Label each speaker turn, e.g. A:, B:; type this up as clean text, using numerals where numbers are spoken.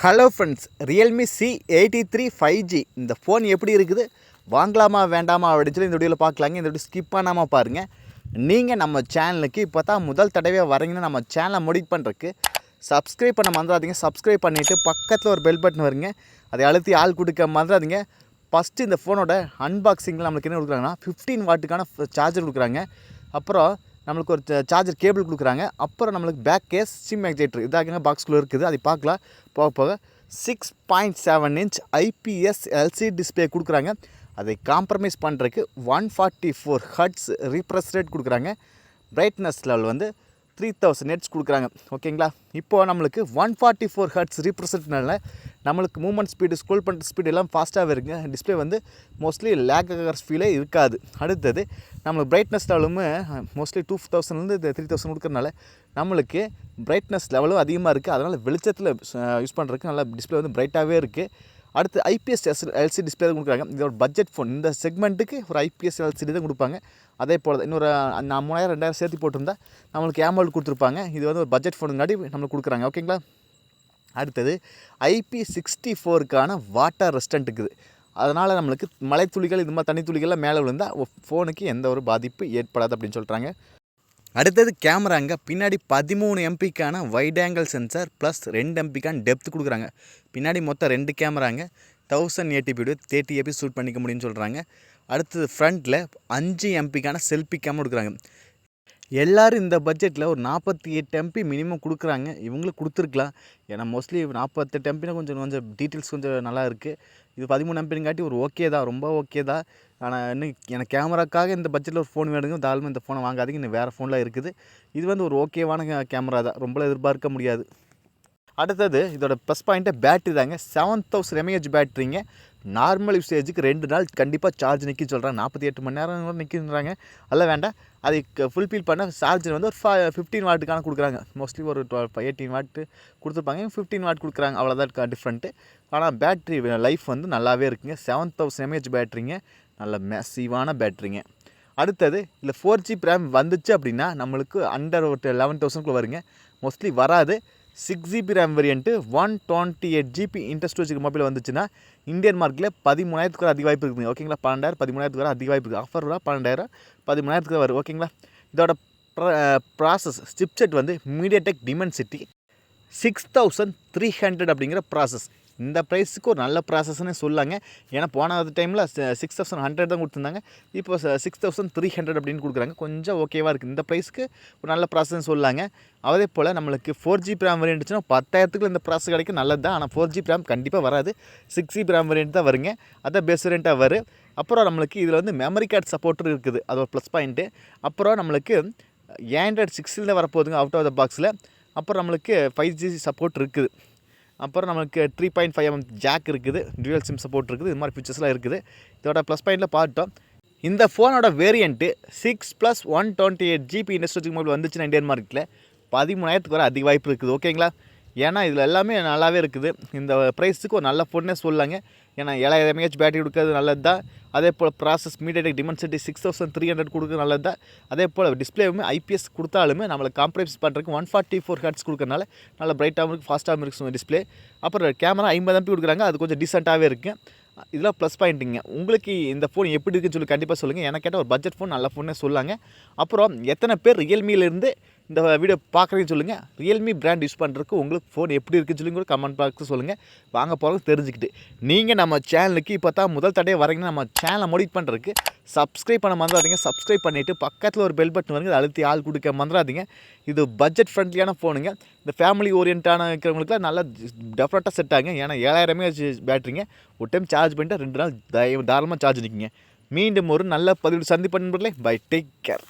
A: Hello friends, Realme c83 5G இந்த phone எப்படி இருக்குது, வாங்கலாமா வேண்டாமா அப்படின்னு சொல்லி இந்த வீடியோவில் பார்க்கலாங்க. இந்த வீடியோ ஸ்கிப் பண்ணாமல் பாருங்கள். நீங்கள் நம்ம சேனலுக்கு இப்போ தான் முதல் தடவையாக வரீங்கன்னா நம்ம சேனலை மோடிஃபை பண்ணுறதுக்கு சப்ஸ்கிரைப் பண்ண மறந்துடாதீங்க. சப்ஸ்கிரைப் பண்ணிவிட்டு பக்கத்தில் ஒரு பெல் பட்டன் வருங்க, அதை அழுத்தி ஆள் கொடுக்க மறந்துடாதீங்க. ஃபஸ்ட்டு இந்த ஃபோனோட அன்பாக்சிங்கில் நம்மளுக்கு என்ன கொடுக்குறாங்கன்னா 15 வாட்டுக்கான சார்ஜர் கொடுக்குறாங்க. அப்புறம் நம்மளுக்கு ஒரு சார்ஜர் கேபிள் கொடுக்குறாங்க. அப்புறம் நம்மளுக்கு பேக் கேஸ் c83 இதாகங்க பாக்ஸ்குள்ளே இருக்குது, அதை பார்க்கலாம். போக போக 6.7 இன்ச் IPS LCD டிஸ்பிளே கொடுக்குறாங்க. அதை காம்ப்ரமைஸ் பண்ணுறதுக்கு 144 ஹர்ட்ஸ் ரீஃப்ரெஷ் ரேட் கொடுக்குறாங்க. பிரைட்னஸ் லெவல் வந்து 3000 நெட்ஸ் கொடுக்குறாங்க. ஓகேங்களா, இப்போது நம்மளுக்கு 144 ஹர்ட்ஸ் ரீஃப்ரெஷ்னால நம்மளுக்கு மூவ்மெண்ட் ஸ்பீடு, ஸ்க்ரோல் பண்ணுற ஸ்பீடு எல்லாம் ஃபாஸ்ட்டாகவே இருக்குங்க. டிஸ்பிளே வந்து மோஸ்ட்லி லேக் ஆகிற ஃபீலே இருக்காது. அடுத்தது நம்மளுக்கு பிரைட்னஸ் லெவலும் மோஸ்ட்லி 2000லேருந்து 3000 கொடுக்குறதுனால நம்மளுக்கு பிரைட்னஸ் லெவலும் அதிகமாக இருக்குது. அதனால் வெளிச்சத்தில் யூஸ் பண்ணுறதுக்கு நல்லா டிஸ்பிளே வந்து பிரைட்டாகவே இருக்குது. அடுத்து IPS LCD டிஸ்பிளே தான் கொடுக்குறாங்க. இதோட பட்ஜெட் ஃபோன் இந்த செக்மெண்ட்டுக்கு ஒரு IPS LCD தான் கொடுப்பாங்க. அதே போல் இன்னொரு 3000-2000 சேர்த்து போட்டிருந்தா நம்மளுக்கு AMOLED கொடுத்துருப்பாங்க. இது வந்து ஒரு பட்ஜெட் ஃபோனுங்காட்டி நம்மளுக்கு கொடுக்குறாங்க. ஓகேங்களா, அடுத்தது IP64க்கான வாட்டர் ரெசிஸ்டன்ட் இருக்குது. அதனால் நம்மளுக்கு மழை துளிகள் இது மாதிரி தண்ணி துளிகள்லாம் மேலே விழுந்தால் ஃபோனுக்கு எந்த ஒரு பாதிப்பு ஏற்படாது அப்படின்னு சொல்கிறாங்க. அடுத்தது கேமராங்க, பின்னாடி 13 MPக்கான வைட் ஆங்கிள் சென்சார் ப்ளஸ் 2 MPக்கான டெப்த் கொடுக்குறாங்க. பின்னாடி மொத்தம் 2 கேமராங்க, 1080p 30fps ஷூட் பண்ணிக்க முடியும்னு சொல்கிறாங்க. அடுத்தது ஃப்ரண்ட்டில் 5 MPக்கான செல்ஃபி கேமரா கொடுக்குறாங்க. எல்லோரும் இந்த பட்ஜெட்டில் ஒரு 48 MP மினிமம் கொடுக்குறாங்க. இவங்களுக்கு கொடுத்துருக்கலாம், ஏன்னா மோஸ்ட்லி 48 MPனா கொஞ்சம் டீட்டெயில்ஸ் கொஞ்சம் நல்லா இருக்குது. இது 13 MPங்காட்டி ஒரு ஓகே தான், ரொம்ப ஓகே தான். ஆனால் இன்னும் எனக்கு கேமராக்காக இந்த பட்ஜெட்டில் ஒரு ஃபோன் வேணுங்க, தாராளமாக இந்த ஃபோனை வாங்காதீங்க. இன்னும் வேறு ஃபோனில் இருக்குது. இது வந்து ஒரு ஓகேவான கேமரா தான், ரொம்ப எதிர்பார்க்க முடியாது. அடுத்தது இதோட ப்ளஸ் பாயிண்ட்டே பேட்ரி தாங்க. 7000 mAh பேட்ரிங்க. நார்மல் யூசேஜுக்கு 2 நாள் கண்டிப்பாக சார்ஜ் நிற்கி சொல்கிறாங்க. 48 மணி நேரம் கூட நிற்கின்றாங்க. அதெல்லாம் வேண்டாம், அதை ஃபுல்ஃபில் பண்ண சார்ஜர் வந்து ஒரு 15 வாட்டுக்கான கொடுக்குறாங்க. மோஸ்ட்லி ஒரு 18 வாட்டு கொடுத்துருப்பாங்க, 15 வாட் கொடுக்குறாங்க. அவ்வளோதான் டிஃப்ரெண்ட்டு. ஆனால் பேட்ரி லைஃப் வந்து நல்லாவே இருக்குங்க. 7000 mAh பேட்ரிங்க, நல்ல மேசிவான பேட்ரிங்க. அடுத்தது இல்லை 4GB ரேம் வந்துச்சு அப்படின்னா நம்மளுக்கு அண்டர் ஒரு 11,000 வருங்க. மோஸ்ட்லி வராது. 6GB RAM variant 128GB internal storage mobile வந்துச்சுன்னா இந்தியன் மார்க்கெட்டில் 13,000 வர அதிக வாய்ப்பு இருக்குதுங்க. ஓகேங்களா, 12,000 13,000 வர அதிக வாய்ப்பு இருக்குது. ஆஃபர் வர 12,000 13,000 வரும். ஓகேங்களா, இதோட ப்ராசஸ் சிப்செட் வந்து மீடியாடெக் டிமென்சிட்டி 6300 அப்படிங்கிற ப்ராசஸ். இந்த ப்ரைஸுக்கு ஒரு நல்ல ப்ராசஸ்ன்னு சொல்லாங்க. ஏன்னா போன டைமில் 6100 தான் கொடுத்துருந்தாங்க, இப்போ 6300 அப்படின்னு கொடுக்குறாங்க. கொஞ்சம் ஓகேவாக இருக்குது. இந்த ப்ரைஸுக்கு ஒரு நல்ல ப்ராசஸ்ன்னு சொல்லாங்க. அதே போல் நம்மளுக்கு 4GB ரேம் வேரியண்ட்னா 10,000க்கு இந்த ப்ராசஸ் கிடைக்கும், நல்லது தான். ஆனால் 4GB ரேம் கண்டிப்பாக வராது, 6GB ரேம் வேரியண்ட் தான் வருங்க. அதான் பெஸ்ட் வேரியண்ட்டாக வரும். அப்புறம் நம்மளுக்கு இதில் வந்து மெமரி கார்டு சப்போர்ட்டும் இருக்குது, அது ஒரு ப்ளஸ் பாயிண்ட்டு. அப்புறம் நம்மளுக்கு Android 6 தான் வரப்போகுதுங்க அவுட் ஆஃப் த பாக்ஸில். அப்புறம் நம்மளுக்கு 5G சப்போர்ட் இருக்குது. அப்புறம் நம்மளுக்கு 3.5mm ஜாக் இருக்குது, டுவல் சிம் சப்போர்ட் இருக்குது. இது மாதிரி ஃபீச்சர்ஸ்லாம் இருக்குது. இதோட ப்ளஸ் பாயிண்டில் பார்த்தோம். இந்த ஃபோனோட வேரியண்ட்டு 6 + 128GB இன்டர்ஸ்டோரேஜ் மொபைல் வந்துச்சுன்னா இந்தியன் மார்க்கெட்டில் 13,000 வர அதிக வாய்ப்பு இருக்குது. ஓகேங்களா, ஏன்னா இதில் எல்லாமே நல்லாவே இருக்குது. இந்த ப்ரைஸுக்கு ஒரு நல்ல ஃபோன்னே சொல்லலாங்க. ஏன்னா 7000 mAh பேட்டரி கொடுக்குறது நல்லது தான். அதே போல் ப்ராசஸ் மீடியாடெக் டிமென்சிட்டி 6300 கொடுக்குறது நல்லது தான். அதே போல் டிஸ்பிளேவுமே IPS கொடுத்தாலுமே நம்மளை காம்ப்ரமைஸ் பண்ணுறதுக்கு 144 ஹர்ட்ஸ் கொடுக்கறனால நல்ல பிரைட்டாகவும் இருக்குது, ஃபாஸ்ட்டாகவும் இருக்குது டிஸ்பிளே. அப்புறம் கேமரா 50 MP கொடுக்குறாங்க, அது கொஞ்சம் டீசெண்டாகவே இருக்குது. இதெல்லாம் ப்ளஸ் பாயிண்ட்டுங்க. உங்களுக்கு இந்த ஃபோன் எப்படி இருக்குன்னு சொல்லி கண்டிப்பாக சொல்லுங்கள். எனக்கு கேட்டால் ஒரு பட்ஜெட் ஃபோன் நல்ல ஃபோன்னே சொல்லாங்க. அப்புறம் எத்தனை பேர் ரியல்மியிலேருந்து இந்த வீடியோ பார்க்குறீங்கன்னு சொல்லுங்கள். Realme பிராண்ட் யூஸ் பண்ணுறதுக்கு உங்களுக்கு ஃபோன் எப்படி இருக்குன்னு சொல்லி கூட கமெண்ட் பாக்ஸில் சொல்லுங்கள். வாங்க போகிறது தெரிஞ்சுக்கிட்டு நீங்கள் நம்ம சேனலுக்கு இப்போ தான் முதல் தடையாக வரீங்கன்னா நம்ம சேனலை மோடிஃபை பண்ணுறதுக்கு சப்ஸ்கிரைப் பண்ண மறந்துடாதீங்க. சப்ஸ்கிரைப் பண்ணிவிட்டு பக்கத்தில் ஒரு பெல் பட்டன் வருங்க, அழுத்தி ஆள் கொடுக்க மறந்துடாதீங்க. இது பட்ஜெட் ஃப்ரெண்ட்லியான ஃபோனுங்க. இந்த ஃபேமிலி ஓரியன்டான இருக்கிறவங்களுக்குலாம் நல்லா டெஃபரெண்ட்டாக செட் ஆகுங்க. ஏன்னா 7000 mAh பேட்டரிங்க. ஒரு டைம் சார்ஜ் பண்ணிட்டு 2 நாள் தாராளமாக சார்ஜ் நிற்குங்க. மீண்டும் ஒரு நல்ல பதிவு சந்திப்பு நண்பர்களே. Bye, take care.